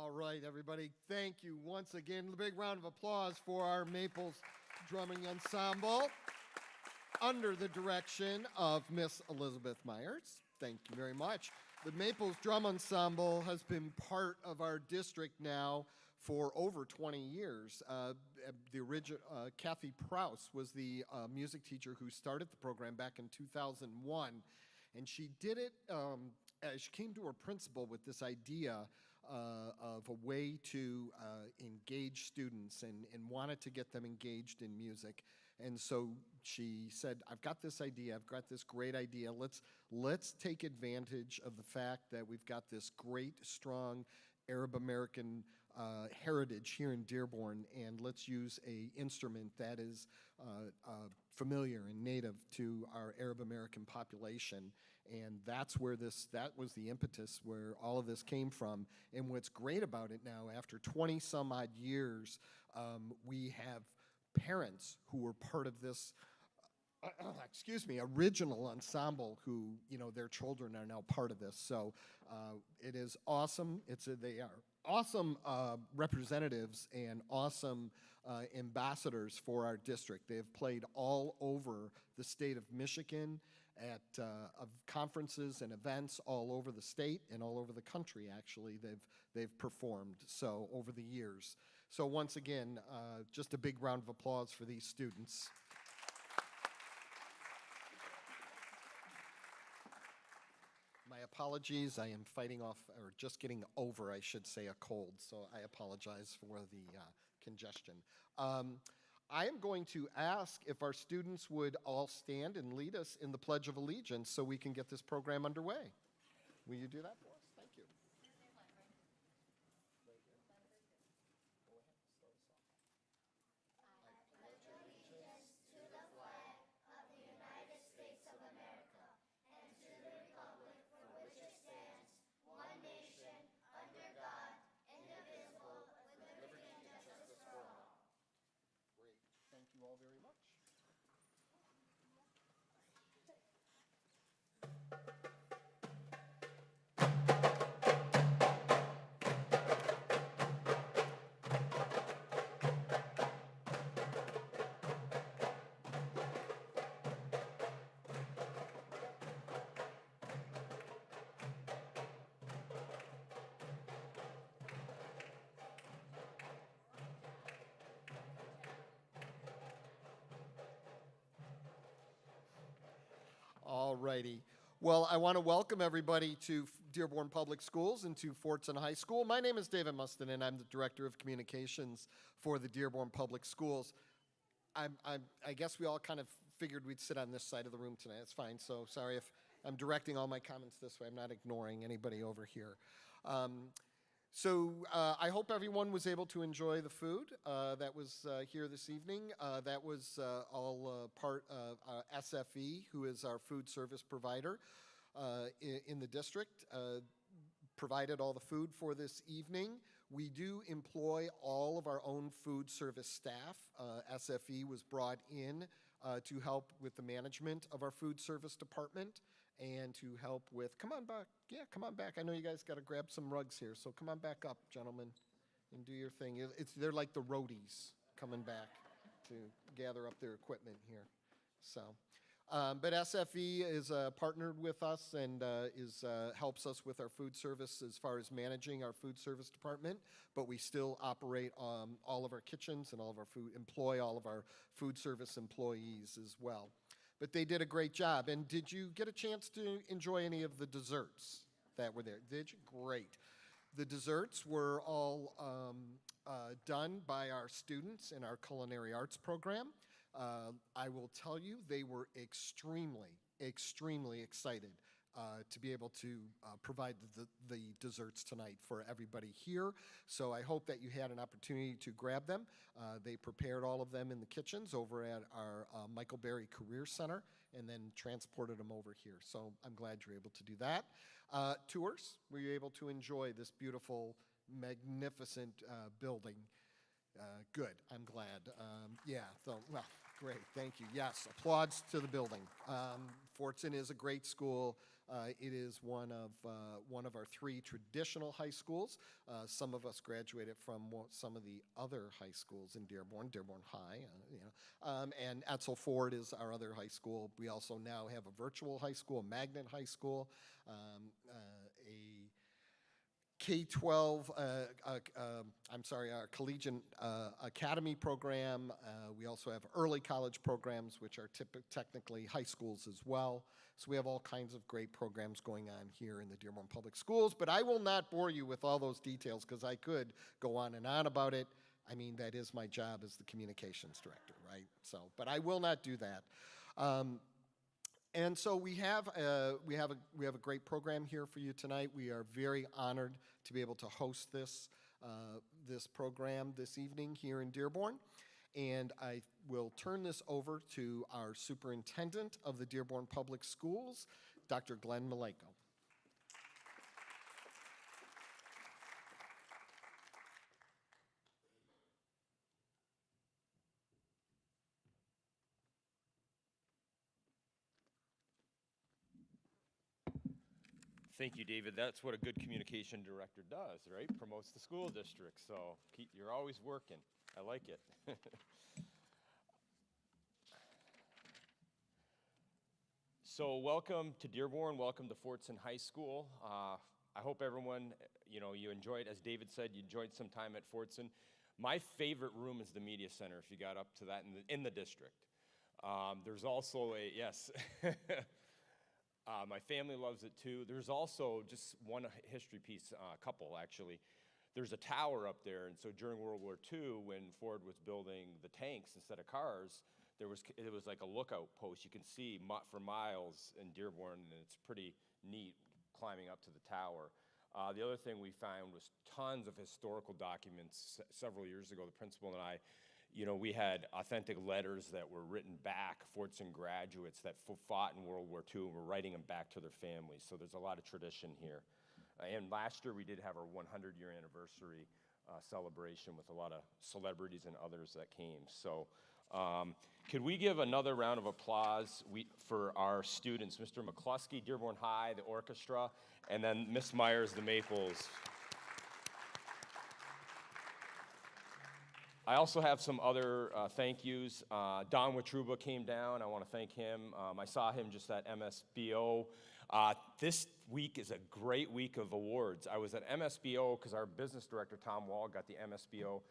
All right, everybody, thank you once again. A big round of applause for our Maples Drumming Ensemble under the direction of Miss Elizabeth Myers. Thank you very much. The Maples Drum Ensemble has been part of our district now for over 20 years. The original Kathy Prouse was the music teacher who started the program back in 2001, and she did it. She came to her principal with this idea of a way to engage students and wanted to get them engaged in music. And so she said, I've got this idea, I've got this great idea. Let's take advantage of the fact that we've got this great, strong Arab American heritage here in Dearborn, and let's use an instrument that is familiar and native to our Arab American population. And that was the impetus where all of this came from. And what's great about it now, after 20 some odd years, we have parents who were part of this original ensemble who, their children are now part of this. So it is awesome. They are awesome representatives and awesome ambassadors for our district. They have played all over the state of Michigan at conferences and events all over the state and all over the country, actually. They've performed so over the years. So once again, just a big round of applause for these students. My apologies, I am fighting off, or just getting over, I should say, a cold, so I apologize for the congestion. I am going to ask if our students would all stand and lead us in the Pledge of Allegiance so we can get this program underway. Will you do that for us? Thank you. Thank you all very much. All righty. Well, I want to welcome everybody to Dearborn Public Schools and to Fordson High School. My name is David Mustin, and I'm the Director of Communications for the Dearborn Public Schools. I guess we all kind of figured we'd sit on this side of the room tonight. It's fine, so sorry if I'm directing all my comments this way. I'm not ignoring anybody over here. So I hope everyone was able to enjoy the food that was here this evening. That was all part of SFE, who is our food service provider in the district, provided all the food for this evening. We do employ all of our own food service staff. SFE was brought in to help with the management of our food service department and to help with, come on back, yeah, come on back. I know you guys got to grab some rugs here, so come on back up, gentlemen, and do your thing. They're like the roadies coming back to gather up their equipment here. So, but SFE is partnered with us and helps us with our food service as far as managing our food service department, but we still operate all of our kitchens and employ all of our food service employees as well. But they did a great job. And did you get a chance to enjoy any of the desserts that were there? Did you? Great. The desserts were all done by our students in our culinary arts program. I will tell you, they were extremely, extremely excited to be able to provide the desserts tonight for everybody here. So I hope that you had an opportunity to grab them. They prepared all of them in the kitchens over at our Michael Berry Career Center and then transported them over here. So I'm glad you're able to do that. Tours, were you able to enjoy this beautiful, magnificent building? Good, I'm glad. Yeah, so, well, great, thank you. Yes, applause to the building. Fordson is a great school. It is one of our three traditional high schools. Some of us graduated from some of the other high schools in Dearborn, Dearborn High, and Etzel Ford is our other high school. We also now have a virtual high school, a magnet high school, a K-12, our collegiate academy program. We also have early college programs, which are technically high schools as well. So we have all kinds of great programs going on here in the Dearborn Public Schools. But I will not bore you with all those details because I could go on and on about it. I mean, that is my job as the communications director, right? So, but I will not do that. And so we have a great program here for you tonight. We are very honored to be able to host this program this evening here in Dearborn. And I will turn this over to our superintendent of the Dearborn Public Schools, Dr. Glenn Maleko. Thank you, David. That's what a good communication director does, right? Promotes the school district. So you're always working. I like it. So welcome to Dearborn. Welcome to Fordson High School. I hope everyone, you enjoyed, as David said, you enjoyed some time at Fordson. My favorite room is the media center, if you got up to that in the district. There's also yes. My family loves it too. There's also just one history piece, couple actually. There's a tower up there, and so during World War II, when Ford was building the tanks instead of cars, it was like a lookout post. You can see for miles in Dearborn, and it's pretty neat climbing up to the tower. The other thing we found was tons of historical documents. Several years ago, the principal and I, we had authentic letters that were written back, Fordson graduates that fought in World War II, and were writing them back to their families. So there's a lot of tradition here. And last year we did have our 100-year anniversary celebration with a lot of celebrities and others that came. So could we give another round of applause for our students, Mr. McCluskey, Dearborn High, the orchestra, and then Miss Myers, the Maples. I also have some other thank yous. Don Watruba came down. I want to thank him. I saw him just at MSBO. This week is a great week of awards. I was at MSBO because our business director, Tom Wall, got the MSBO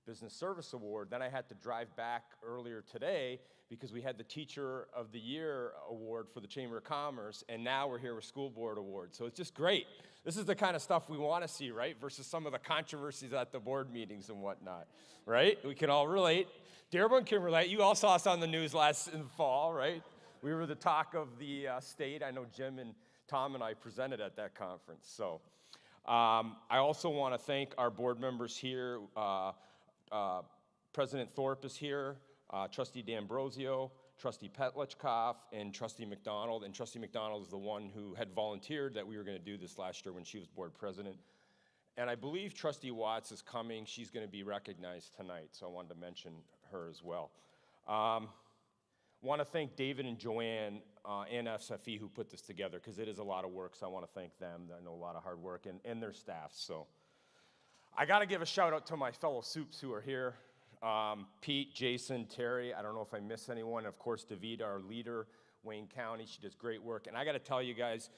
Business Service Award. Then I had to drive back earlier today because we had the Teacher of the Year Award for the Chamber of Commerce, and now we're here with School Board Awards. So it's just great. This is the kind of stuff we want to see, right? Versus some of the controversies at the board meetings and whatnot, right? We can all relate. Dearborn can relate. You all saw us on the news in the fall, right? We were the talk of the state. I know Jim and Tom and I presented at that conference. So I also want to thank our board members here. President Thorpe is here, Trustee D'Ambrosio, Trustee Petlichkoff, and Trustee McDonald. And Trustee McDonald is the one who had volunteered that we were going to do this last year when she was board president. And I believe Trustee Watts is coming. She's going to be recognized tonight, so I wanted to mention her as well. Want to thank David and Joanne and SFE who put this together, because it is a lot of work, so I want to thank them. I know a lot of hard work, and their staff. So I got to give a shout out to my fellow soups who are here. Pete, Jason, Terry, I don't know if I miss anyone. Of course, Davida, our leader, Wayne County, she does great work. And I got to tell you guys,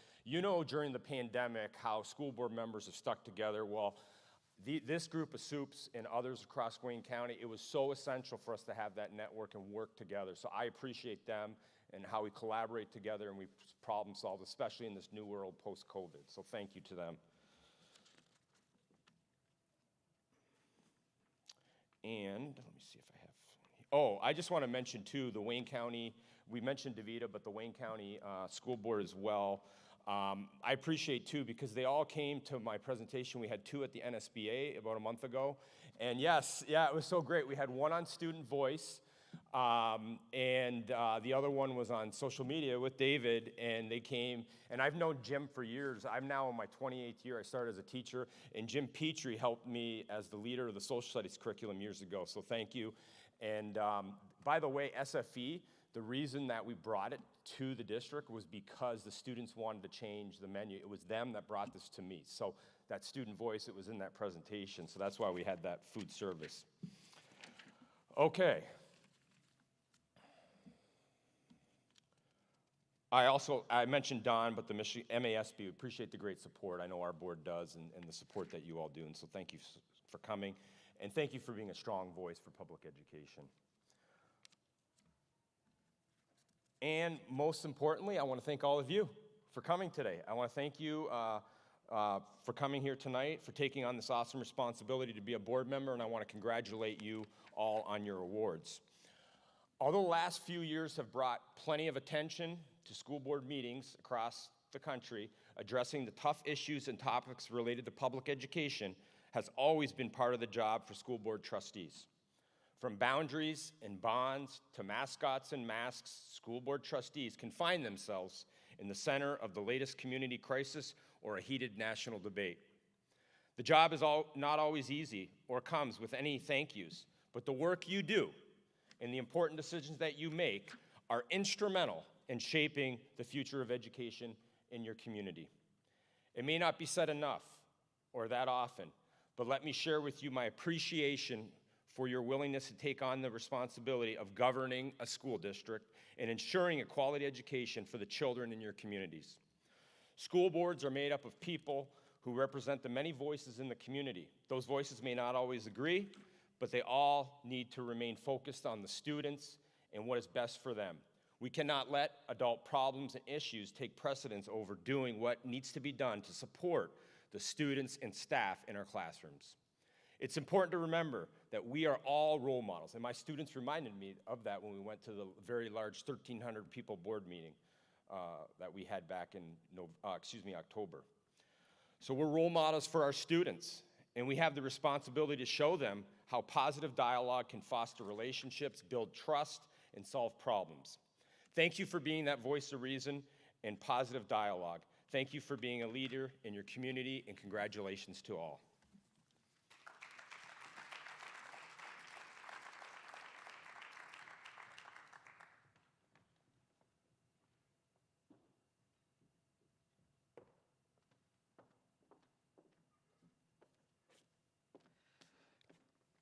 during the pandemic how school board members have stuck together. Well, this group of soups and others across Wayne County, it was so essential for us to have that network and work together. So I appreciate them and how we collaborate together and we problem solve, especially in this new world post-COVID. So thank you to them. And let me see if I have, I just want to mention too, the Wayne County, we mentioned DeVita, but the Wayne County School Board as well. I appreciate too, because they all came to my presentation. We had two at the NSBA about a month ago. And it was so great. We had one on Student Voice, and the other one was on social media with David, and they came, and I've known Jim for years. I'm now in my 28th year. I started as a teacher, and Jim Petrie helped me as the leader of the social studies curriculum years ago, so thank you. And by the way, SFE, The reason that we brought it to the district was because the students wanted to change the menu. It was them that brought this to me. So that student voice, it was in that presentation. So that's why we had that food service. Okay. I mentioned Don, but the MASB, we appreciate the great support. I know our board does, and the support that you all do. And so thank you for coming, and thank you for being a strong voice for public education. And most importantly, I want to thank all of you for coming today. I want to thank you for coming here tonight, for taking on this awesome responsibility to be a board member, and I want to congratulate you all on your awards. Although the last few years have brought plenty of attention to school board meetings across the country, addressing the tough issues and topics related to public education has always been part of the job for school board trustees. From boundaries and bonds to mascots and masks, school board trustees can find themselves in the center of the latest community crisis or a heated national debate. The job is not always easy or comes with any thank yous, but the work you do and the important decisions that you make are instrumental in shaping the future of education in your community. It may not be said enough or that often, but let me share with you my appreciation for your willingness to take on the responsibility of governing a school district and ensuring a quality education for the children in your communities. School boards are made up of people who represent the many voices in the community. Those voices may not always agree, but they all need to remain focused on the students and what is best for them. We cannot let adult problems and issues take precedence over doing what needs to be done to support the students and staff in our classrooms. It's important to remember that we are all role models, and my students reminded me of that when we went to the very large 1,300 people board meeting that we had back in October. So we're role models for our students, and we have the responsibility to show them how positive dialogue can foster relationships, build trust, and solve problems. Thank you for being that voice of reason and positive dialogue. Thank you for being a leader in your community, and congratulations to all.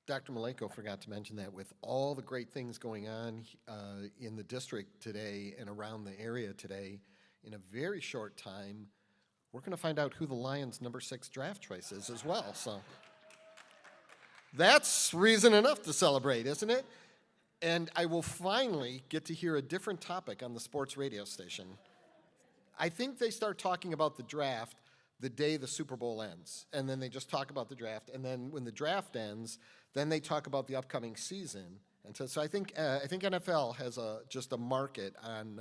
Dr. Maleko forgot to mention that with all the great things going on in the district today and around the area today, in a very short time, we're going to find out who the Lions' number 6 draft choice is as well. So that's reason enough to celebrate, isn't it? And I will finally get to hear a different topic on the sports radio station. I think they start talking about the draft the day the Super Bowl ends, and then they just talk about the draft, and then when the draft ends, then they talk about the upcoming season. And so I think NFL has just a market on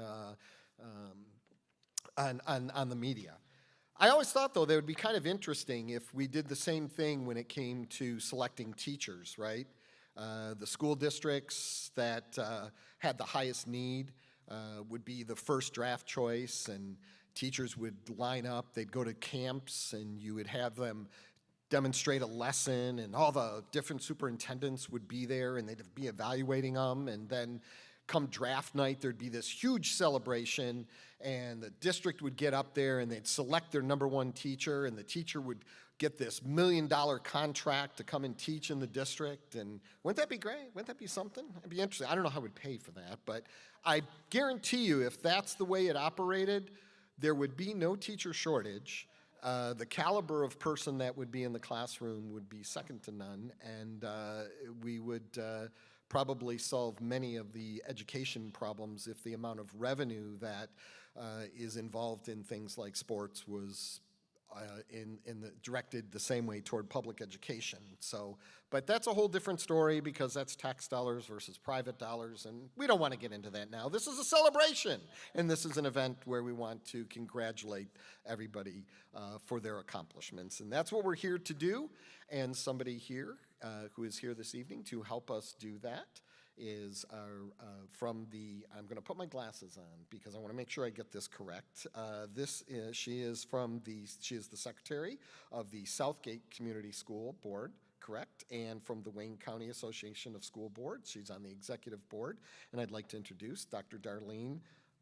the media. I always thought, though, that it would be kind of interesting if we did the same thing when it came to selecting teachers, right? The school districts that had the highest need would be the first draft choice, and teachers would line up, they'd go to camps, and you would have them demonstrate a lesson, and all the different superintendents would be there, and they'd be evaluating them, and then come draft night, there'd be this huge celebration, and the district would get up there, and they'd select their number 1 teacher, and the teacher would get this $1 million contract to come and teach in the district. And wouldn't that be great? Wouldn't that be something? It'd be interesting. I don't know how we'd pay for that, but I guarantee you if that's the way it operated, there would be no teacher shortage. The caliber of person that would be in the classroom would be second to none, and we would probably solve many of the education problems if the amount of revenue that is involved in things like sports was directed the same way toward public education. So, but that's a whole different story because that's tax dollars versus private dollars, and we don't want to get into that now. This is a celebration, and this is an event where we want to congratulate everybody for their accomplishments, and that's what we're here to do. And somebody here who is here this evening to help us do that is I'm going to put my glasses on because I want to make sure I get this correct. She is the secretary of the Southgate Community School Board, correct, and from the Wayne County Association of School Boards. She's on the executive board, and I'd like to introduce Dr. Darlene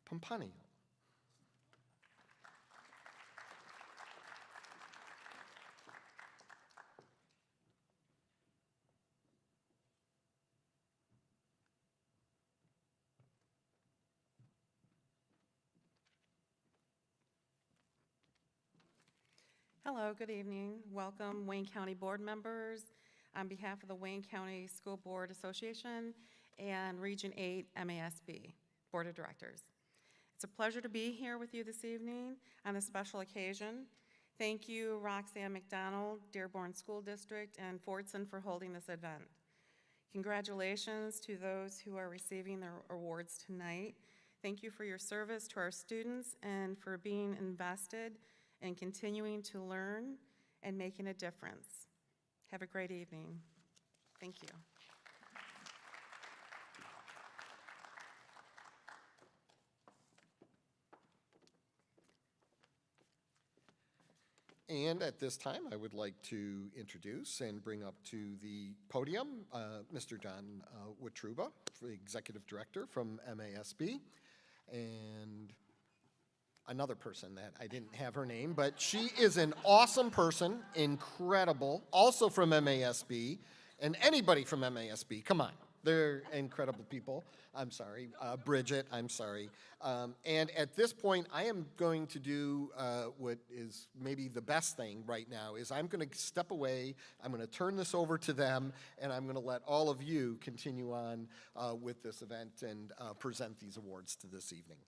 Pompanio. Hello, good evening. Welcome, Wayne County Board members. On behalf of the Wayne County School Board Association and Region 8 MASB Board of Directors. It's a pleasure to be here with you this evening on this special occasion. Thank you, Roxanne McDonald, Dearborn School District, and Fordson for holding this event. Congratulations to those who are receiving their awards tonight. Thank you for your service to our students and for being invested and continuing to learn and making a difference. Have a great evening. Thank you. And at this time, I would like to introduce and bring up to the podium Mr. Don Wetruba, the Executive Director from MASB, and another person that I didn't have her name, but she is an awesome person, incredible, also from MASB, and anybody from MASB, come on, they're incredible people. I'm sorry, Bridget, I'm sorry. And at this point, I am going to do what is maybe the best thing right now, is I'm gonna step away, I'm gonna turn this over to them, and I'm gonna let all of you continue on with this event and present these awards to this evening.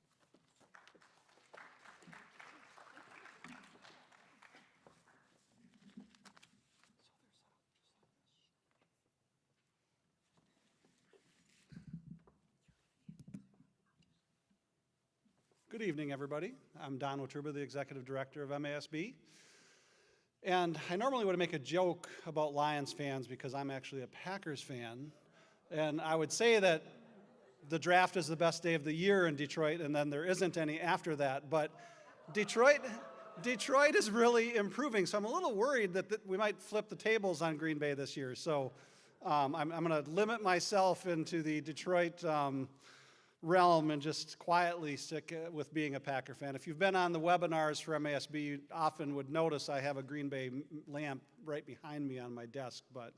Good evening, everybody. I'm Don Wetruba, the Executive Director of MASB. And I normally would make a joke about Lions fans because I'm actually a Packers fan. And I would say that the draft is the best day of the year in Detroit, and then there isn't any after that. But Detroit is really improving, so I'm a little worried that we might flip the tables on Green Bay this year. So I'm going to limit myself into the Detroit realm and just quietly stick with being a Packer fan. If you've been on the webinars for MASB, you often would notice I have a Green Bay lamp right behind me on my desk. But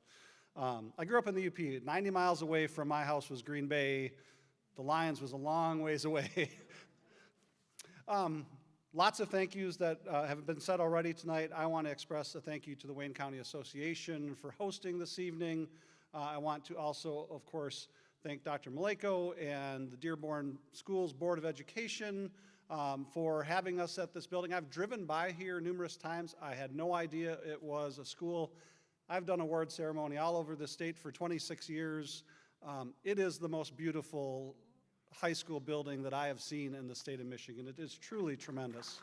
I grew up in the UP. 90 miles away from my house was Green Bay. The Lions was a long ways away. Lots of thank yous that have been said already tonight. I want to express a thank you to the Wayne County Association for hosting this evening. I want to also, of course, thank Dr. Maleko and the Dearborn Schools Board of Education for having us at this building. I've driven by here numerous times. I had no idea it was a school. I've done award ceremony all over the state for 26 years. It is the most beautiful high school building that I have seen in the state of Michigan. It is truly tremendous.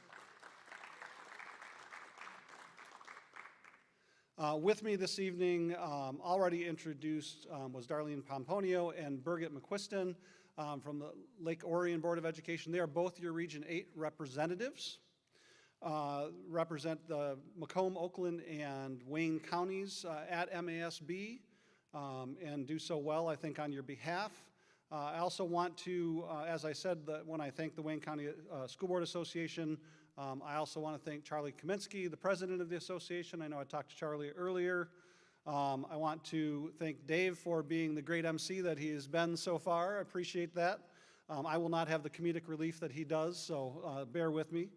With me this evening, already introduced, was Darlene Pompanio and Birgit McQuiston from the Lake Orion Board of Education. They are both your Region 8 representatives, represent the Macomb, Oakland, and Wayne counties at MASB, and do so well, I think, on your behalf. I also want to, as I said, when I thank the Wayne County School Board Association, I also want to thank Charlie Kaminsky, the president of the association. I know I talked to Charlie earlier. I want to thank Dave for being the great MC that he has been so far. I appreciate that. I will not have the comedic relief that he does, so bear with me.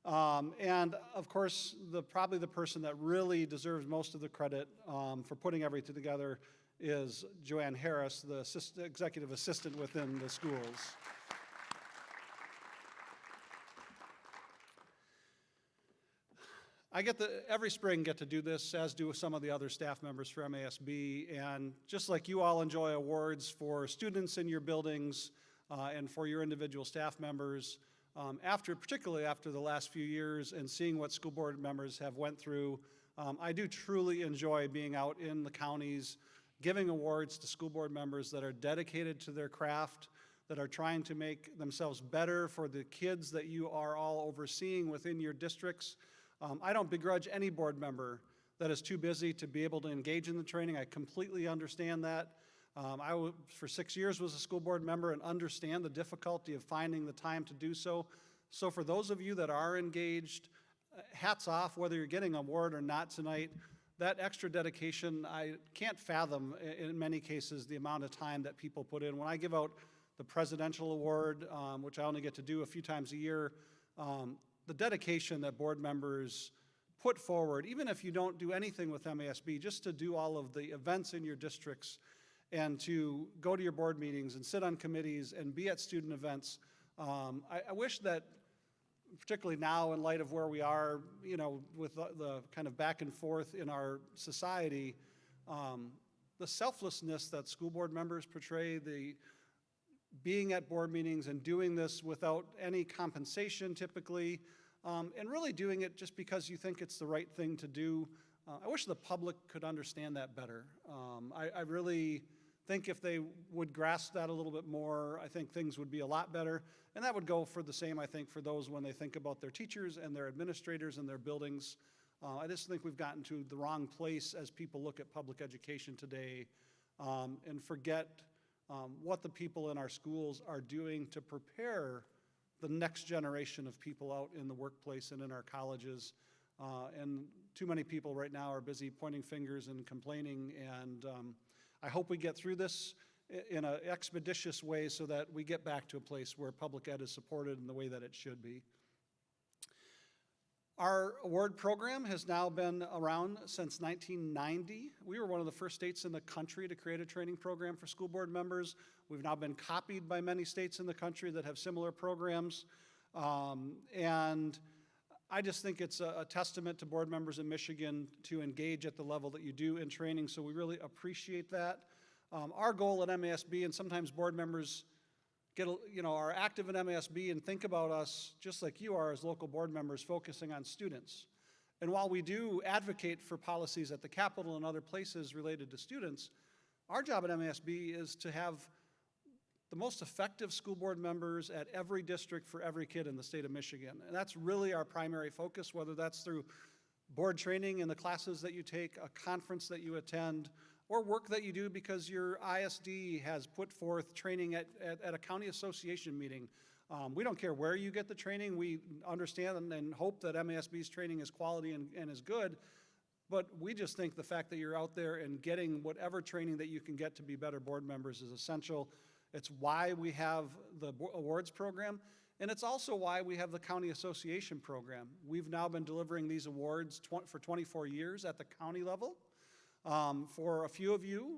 And of course, probably the person that really deserves most of the credit for putting everything together is Joanne Harris, the executive assistant within the schools. I every spring get to do this, as do some of the other staff members for MASB, and just like you all enjoy awards for students in your buildings and for your individual staff members, particularly after the last few years and seeing what school board members have went through, I do truly enjoy being out in the counties, giving awards to school board members that are dedicated to their craft, that are trying to make themselves better for the kids that you are all overseeing within your districts. I don't begrudge any board member that is too busy to be able to engage in the training. I completely understand that. For 6 years, was a school board member and understand the difficulty of finding the time to do so. So for those of you that are engaged, hats off, whether you're getting an award or not tonight. That extra dedication, I can't fathom in many cases the amount of time that people put in. When I give out the presidential award, which I only get to do a few times a year, the dedication that board members put forward, even if you don't do anything with MASB, just to do all of the events in your districts and to go to your board meetings and sit on committees and be at student events. I wish that, particularly now in light of where we are, you know, with the kind of back and forth in our society, the selflessness that school board members portray, the being at board meetings and doing this without any compensation typically, and really doing it just because you think it's the right thing to do. I wish the public could understand that better. I really think if they would grasp that a little bit more, I think things would be a lot better. And that would go for the same, I think, for those when they think about their teachers and their administrators and their buildings. I just think we've gotten to the wrong place as people look at public education today and forget what the people in our schools are doing to prepare the next generation of people out in the workplace and in our colleges. And too many people right now are busy pointing fingers and complaining, and I hope we get through this in an expeditious way so that we get back to a place where public ed is supported in the way that it should be. Our award program has now been around since 1990. We were one of the first states in the country to create a training program for school board members. We've now been copied by many states in the country that have similar programs. And I just think it's a testament to board members in Michigan to engage at the level that you do in training, so we really appreciate that. Our goal at MASB, and sometimes board members are active in MASB and think about us just like you are as local board members focusing on students. And while we do advocate for policies at the Capitol and other places related to students, our job at MASB is to have the most effective school board members at every district for every kid in the state of Michigan. And that's really our primary focus, whether that's through board training in the classes that you take, a conference that you attend, or work that you do because your ISD has put forth training at a county association meeting. We don't care where you get the training. We understand and hope that MASB's training is quality and is good, but we just think the fact that you're out there and getting whatever training that you can get to be better board members is essential. It's why we have the awards program, and it's also why we have the county association program. We've now been delivering these awards for 24 years at the county level. For a few of you,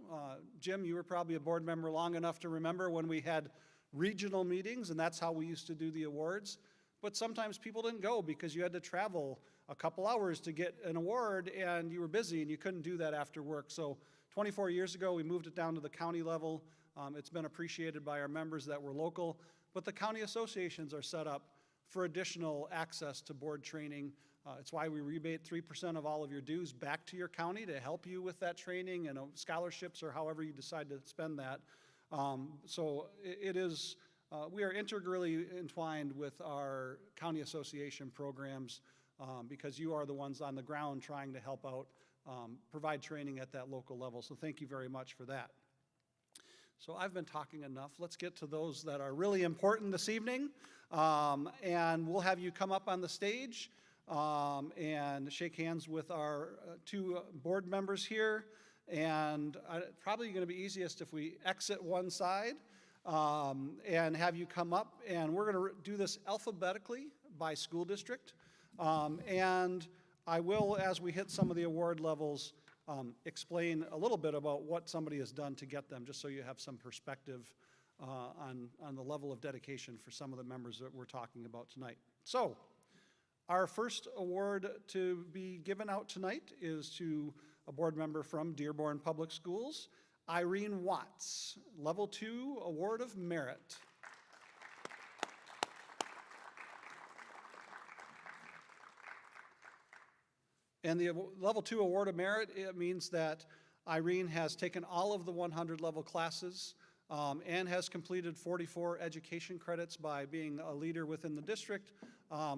Jim, you were probably a board member long enough to remember when we had regional meetings, and that's how we used to do the awards. But sometimes people didn't go because you had to travel a couple hours to get an award, and you were busy and you couldn't do that after work. So 24 years ago, we moved it down to the county level. It's been appreciated by our members that were local, but the county associations are set up for additional access to board training. It's why we rebate 3% of all of your dues back to your county to help you with that training and scholarships or however you decide to spend that. So it is, we are integrally entwined with our county association programs because you are the ones on the ground trying to help out, provide training at that local level. So thank you very much for that. So I've been talking enough. Let's get to those that are really important this evening. And we'll have you come up on the stage and shake hands with our two board members here. And probably going to be easiest if we exit one side and have you come up. And we're going to do this alphabetically by school district. And I will, as we hit some of the award levels, explain a little bit about what somebody has done to get them, just so you have some perspective on the level of dedication for some of the members that we're talking about tonight. So, our first award to be given out tonight is to a board member from Dearborn Public Schools, Irene Watts, Level 2 Award of Merit. And the Level 2 Award of Merit, it means that Irene has taken all of the 100 level classes and has completed 44 education credits by being a leader within the district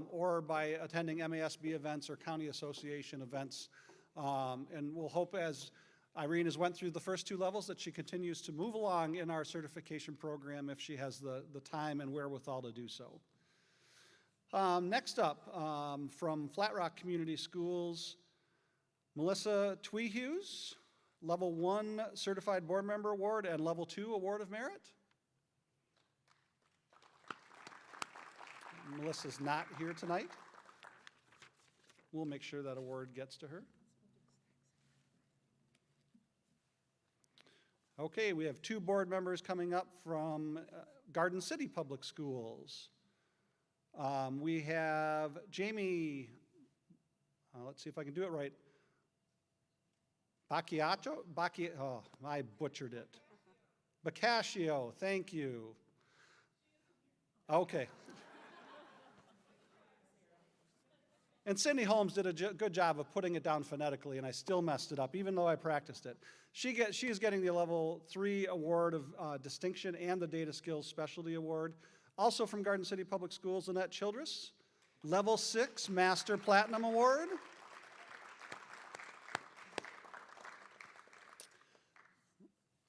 or by attending MASB events or county association events. And we'll hope as Irene has went through the first 2 levels that she continues to move along in our certification program if she has the time and wherewithal to do so. Next up, from Flat Rock Community Schools, Melissa Tweehughes, Level 1 Certified Board Member Award and Level 2 Award of Merit. Melissa's not here tonight. We'll make sure that award gets to her. Okay, we have 2 board members coming up from Garden City Public Schools. We have Jamie, let's see if I can do it right. Oh, I butchered it. Bacascio, thank you. Okay. And Cindy Holmes did a good job of putting it down phonetically, and I still messed it up, even though I practiced it. She is getting the Level 3 Award of Distinction and the Data Skills Specialty Award. Also from Garden City Public Schools, Annette Childress, Level 6 Master Platinum Award.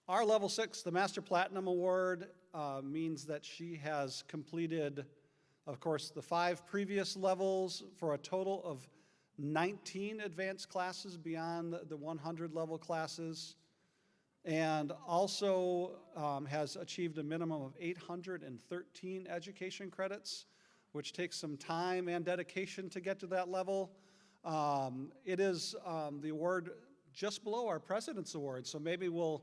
Our Level 6, the Master Platinum Award, means that she has completed, of course, the 5 previous levels for a total of 19 advanced classes beyond the 100 level classes, and also has achieved a minimum of 813 education credits, which takes some time and dedication to get to that level. It is the award just below our President's Award, so maybe we'll,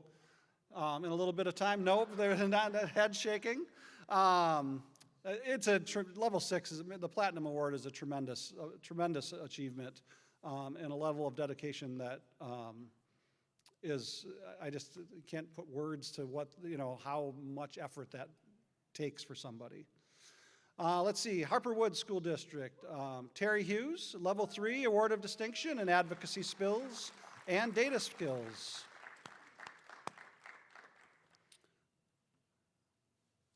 in a little bit of time, nope, they're not head shaking. It's Level 6, the Platinum Award is a tremendous achievement and a level of dedication that I just can't put words to what, how much effort that takes for somebody. Let's see, Harperwood School District, Terry Hughes, Level 3 Award of Distinction in Advocacy Skills and Data Skills.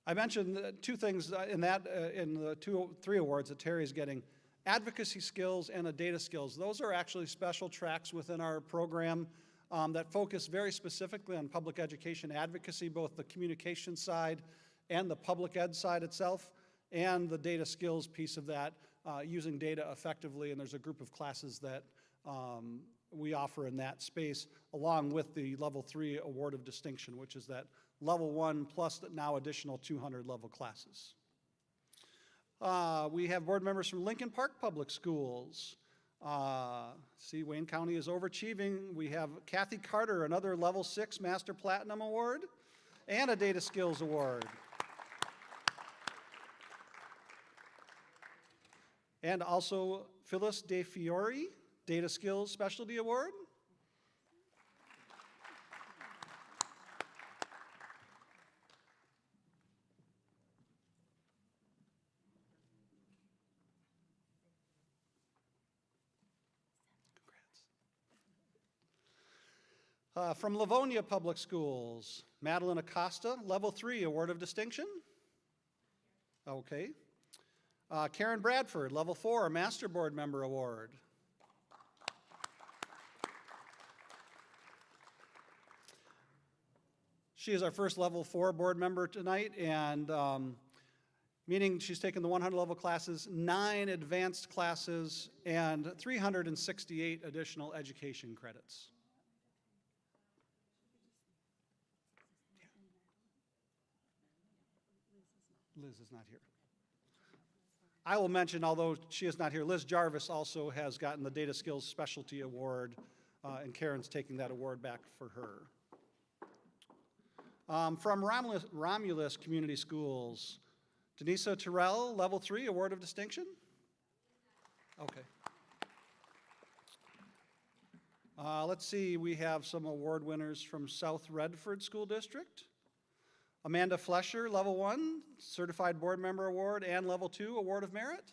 I mentioned 2 things in the 3 awards that Terry is getting: advocacy skills and a data skills. Those are actually special tracks within our program that focus very specifically on public education advocacy, both the communication side and the public ed side itself, and the data skills piece of that, using data effectively. And there's a group of classes that we offer in that space, along with the Level 3 Award of Distinction, which is that Level 1 plus the now additional 200 level classes. We have board members from Lincoln Park Public Schools. See, Wayne County is overachieving. We have Kathy Carter, another Level 6 Master Platinum Award and a Data Skills Award. And also Phyllis De Fiore, Data Skills Specialty Award. From Livonia Public Schools, Madeline Acosta, Level 3 Award of Distinction. Okay. Karen Bradford, Level 4 Master Board Member Award. She is our first Level 4 board member tonight, and meaning she's taken the 100 level classes, 9 advanced classes, and 368 additional education credits. Liz is not here. I will mention, although she is not here, Liz Jarvis also has gotten the Data Skills Specialty Award, and Karen's taking that award back for her. From Romulus Community Schools, Denisa Terrell, Level 3 Award of Distinction. Okay. Let's see, we have some award winners from South Redford School District. Amanda Flesher, Level 1, Certified Board Member Award and Level 2 Award of Merit.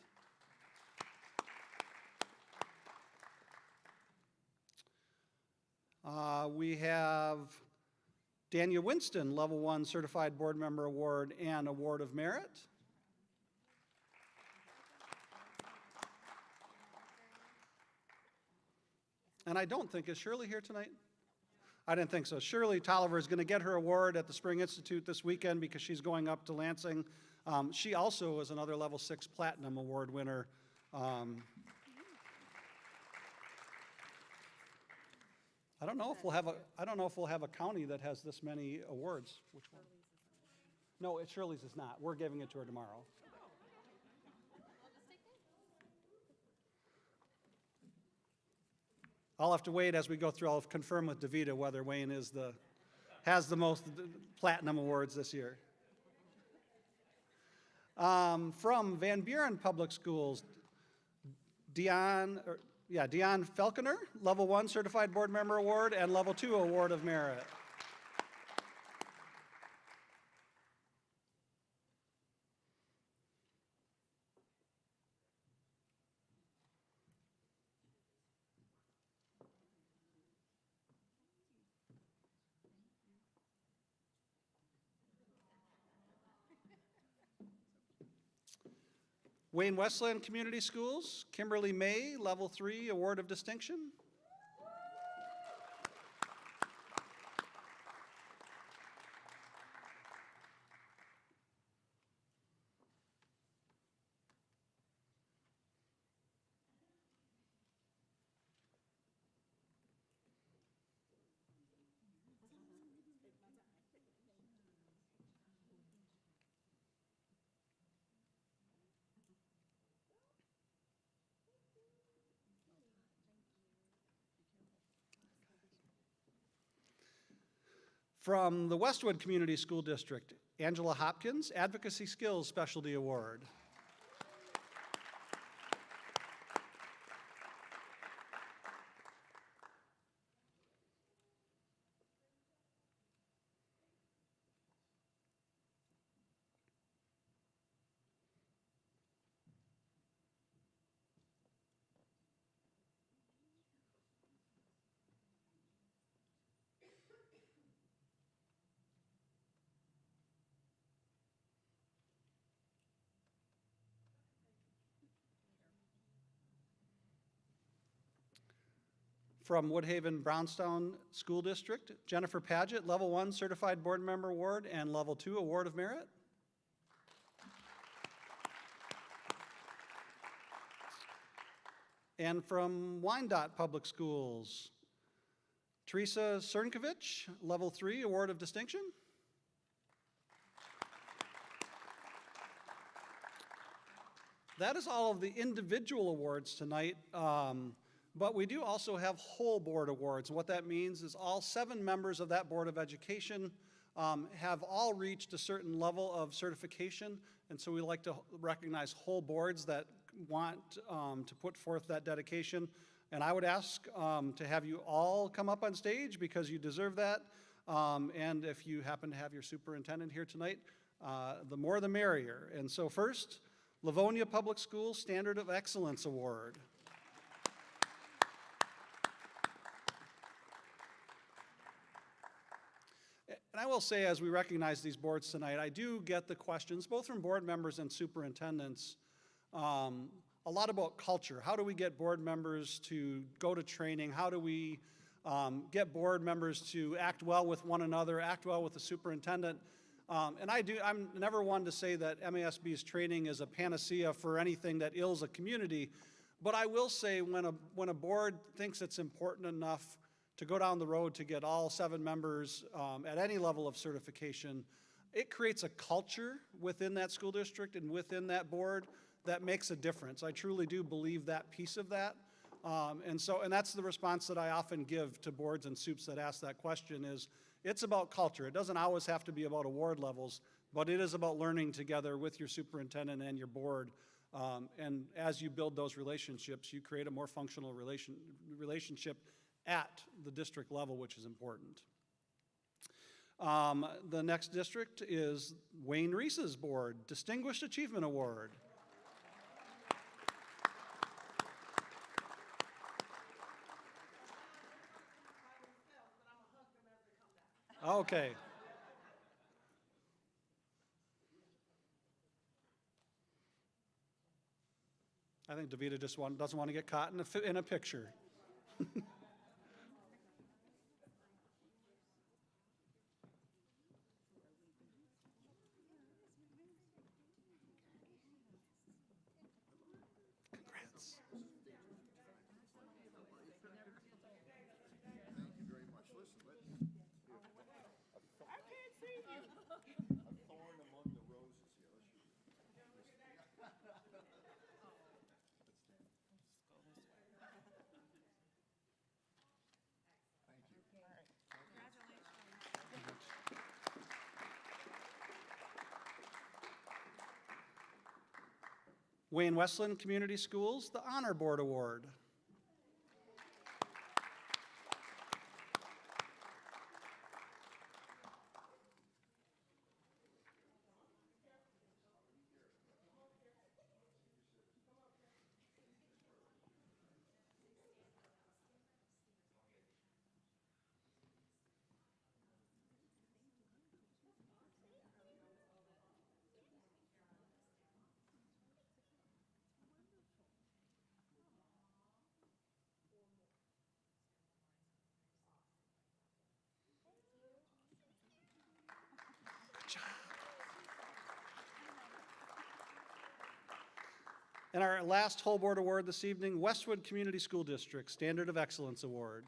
We have Dania Winston, Level 1, Certified Board Member Award and Award of Merit. And I don't think, is Shirley here tonight? I didn't think so. Shirley Tolliver is going to get her award at the Spring Institute this weekend because she's going up to Lansing. She also is another Level 6 Platinum Award winner. I don't know if we'll have a county that has this many awards. Which one? No, Shirley's is not. We're giving it to her tomorrow. I'll have to wait as we go through. I'll confirm with Davita whether Wayne has the most platinum awards this year. From Van Buren Public Schools, Dion Falconer, Level 1 Certified Board Member Award and Level 2 Award of Merit. Wayne Westland Community Schools, Kimberly May, Level 3 Award of Distinction. From the Westwood Community School District, Angela Hopkins, Advocacy Skills Specialty Award. From Woodhaven Brownstown School District, Jennifer Paget, Level 1 Certified Board Member Award and Level 2 Award of Merit. And from Wyandotte Public Schools, Teresa Cernkovich, Level 3 Award of Distinction. That is all of the individual awards tonight. But we do also have whole board awards. And what that means is all 7 members of that Board of Education have all reached a certain level of certification. And so we like to recognize whole boards that want to put forth that dedication. And I would ask to have you all come up on stage because you deserve that. And if you happen to have your superintendent here tonight, the more the merrier. And so first, Livonia Public Schools Standard of Excellence Award. And I will say, as we recognize these boards tonight, I do get the questions, both from board members and superintendents, a lot about culture. How do we get board members to go to training? How do we get board members to act well with one another, act well with the superintendent? And I'm never one to say that MASB's training is a panacea for anything that ills a community, but I will say when a board thinks it's important enough to go down the road to get all 7 members at any level of certification, it creates a culture within that school district and within that board that makes a difference. I truly do believe that piece of that. And that's the response that I often give to boards and soups that ask that question is, it's about culture. It doesn't always have to be about award levels, but it is about learning together with your superintendent and your board. And as you build those relationships, you create a more functional relationship at the district level, which is important. The next district is Wayne Reese's board, Distinguished Achievement Award. Okay. I think Davita just doesn't want to get caught in a picture. Wayne Westland Community Schools, the Honor Board Award. And our last whole board award this evening, Westwood Community School District Standard of Excellence Award.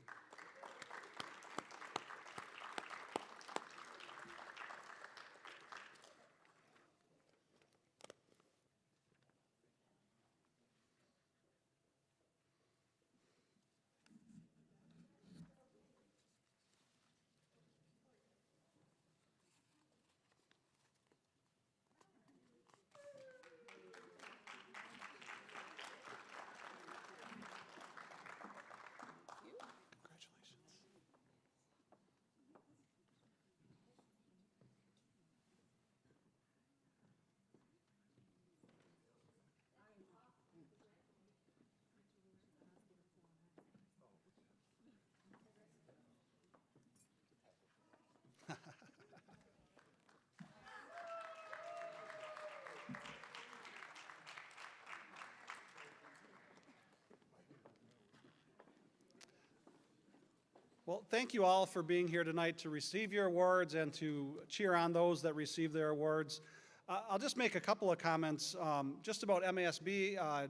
Well, thank you all for being here tonight to receive your awards and to cheer on those that receive their awards. I'll just make a couple of comments just about MASB.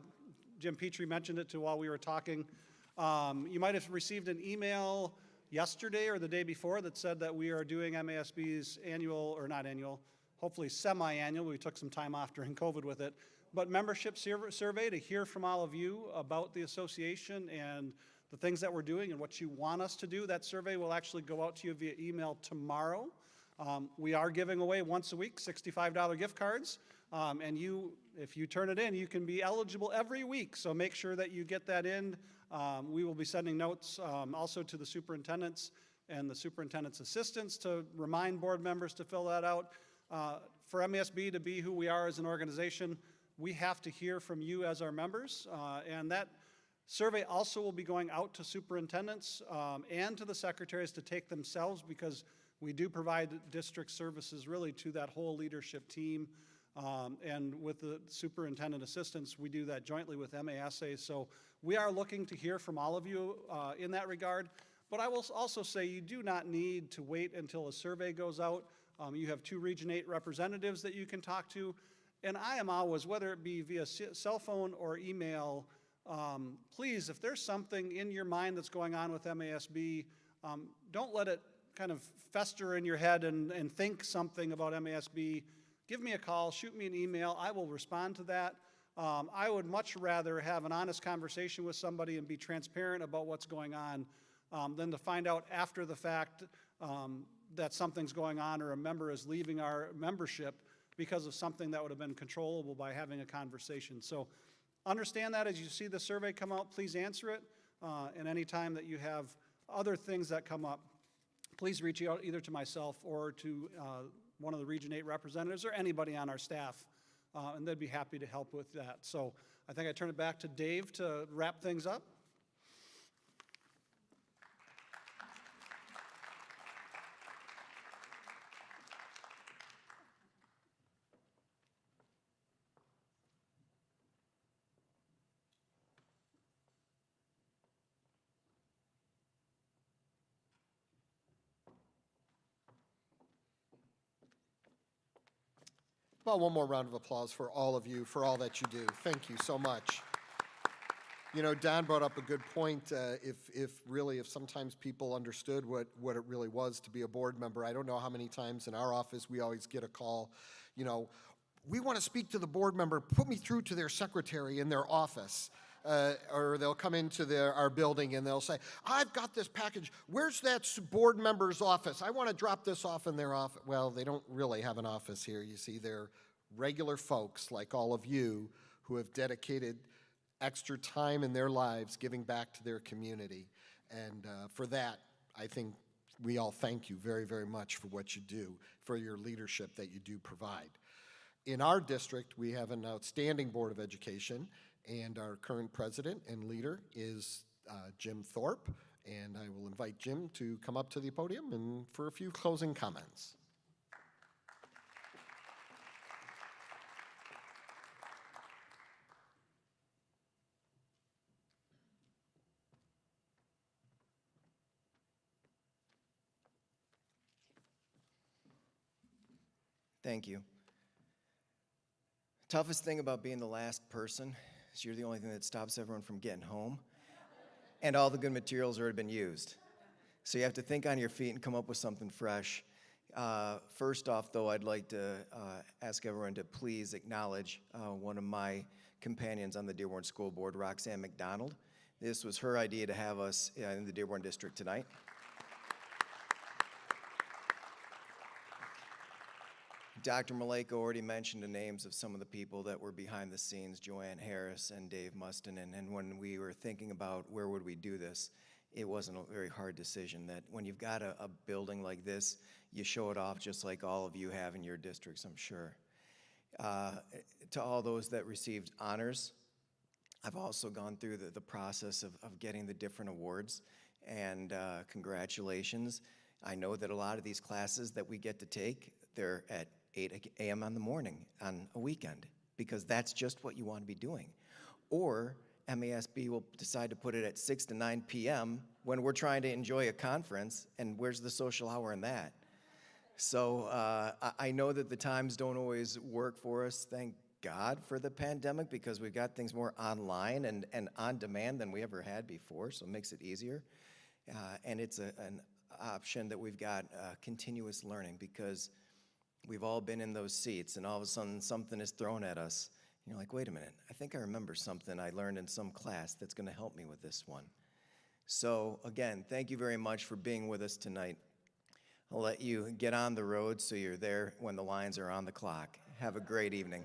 Jim Petrie mentioned it too while we were talking. You might have received an email yesterday or the day before that said that we are doing MASB's annual, or not annual, hopefully semi-annual. We took some time off during COVID with it. But membership survey to hear from all of you about the association and the things that we're doing and what you want us to do. That survey will actually go out to you via email tomorrow. We are giving away once a week $65 gift cards. And if you turn it in, you can be eligible every week. So make sure that you get that in. We will be sending notes also to the superintendents and the superintendent's assistants to remind board members to fill that out. For MASB to be who we are as an organization, we have to hear from you as our members. And that survey also will be going out to superintendents and to the secretaries to take themselves, because we do provide district services really to that whole leadership team. And with the superintendent assistants, we do that jointly with MASA. So we are looking to hear from all of you in that regard. But I will also say you do not need to wait until a survey goes out. You have 2 Region 8 representatives that you can talk to. And I am always, whether it be via cell phone or email, please, if there's something in your mind that's going on with MASB, don't let it kind of fester in your head and think something about MASB. Give me a call, shoot me an email, I will respond to that. I would much rather have an honest conversation with somebody and be transparent about what's going on than to find out after the fact that something's going on or a member is leaving our membership because of something that would have been controllable by having a conversation. So understand that as you see the survey come out, please answer it. And any time that you have other things that come up, please reach out either to myself or to one of the Region 8 representatives or anybody on our staff, and they'd be happy to help with that. So I think I turn it back to Dave to wrap things up. Well, one more round of applause for all of you, for all that you do. Thank you so much. You know, Don brought up a good point. If sometimes people understood what it really was to be a board member. I don't know how many times in our office we always get a call, you know, we want to speak to the board member, put me through to their secretary in their office. Or they'll come into our building and they'll say, I've got this package. Where's that board member's office? I want to drop this off in their office. Well, they don't really have an office here. You see, they're regular folks like all of you who have dedicated extra time in their lives giving back to their community. And for that, I think we all thank you very, very much for what you do, for your leadership that you do provide. In our district, we have an outstanding Board of Education, and our current president and leader is Jim Thorpe. And I will invite Jim to come up to the podium and for a few closing comments. Thank you. Toughest thing about being the last person is you're the only thing that stops everyone from getting home, and all the good materials already been used. So you have to think on your feet and come up with something fresh. First off, though, I'd like to ask everyone to please acknowledge one of my companions on the Dearborn School Board, Roxanne McDonald. This was her idea to have us in the Dearborn District tonight. Dr. Maleko already mentioned the names of some of the people that were behind the scenes, Joanne Harris and Dave Mustin, and when we were thinking about where would we do this, it wasn't a very hard decision. That when you've got a building like this, you show it off just like all of you have in your districts, I'm sure. To all those that received honors, I've also gone through the process of getting the different awards, and congratulations. I know that a lot of these classes that we get to take, they're at 8 a.m. in the morning on a weekend, because that's just what you want to be doing. Or MASB will decide to put it at 6 to 9 p.m. when we're trying to enjoy a conference, and where's the social hour in that? So I know that the times don't always work for us. Thank God for the pandemic, because we've got things more online and on demand than we ever had before, so it makes it easier. And it's an option that we've got continuous learning, because we've all been in those seats, and all of a sudden something is thrown at us. And you're like, wait a minute, I think I remember something I learned in some class that's going to help me with this one. So again, thank you very much for being with us tonight. I'll let you get on the road so you're there when the lines are on the clock. Have a great evening.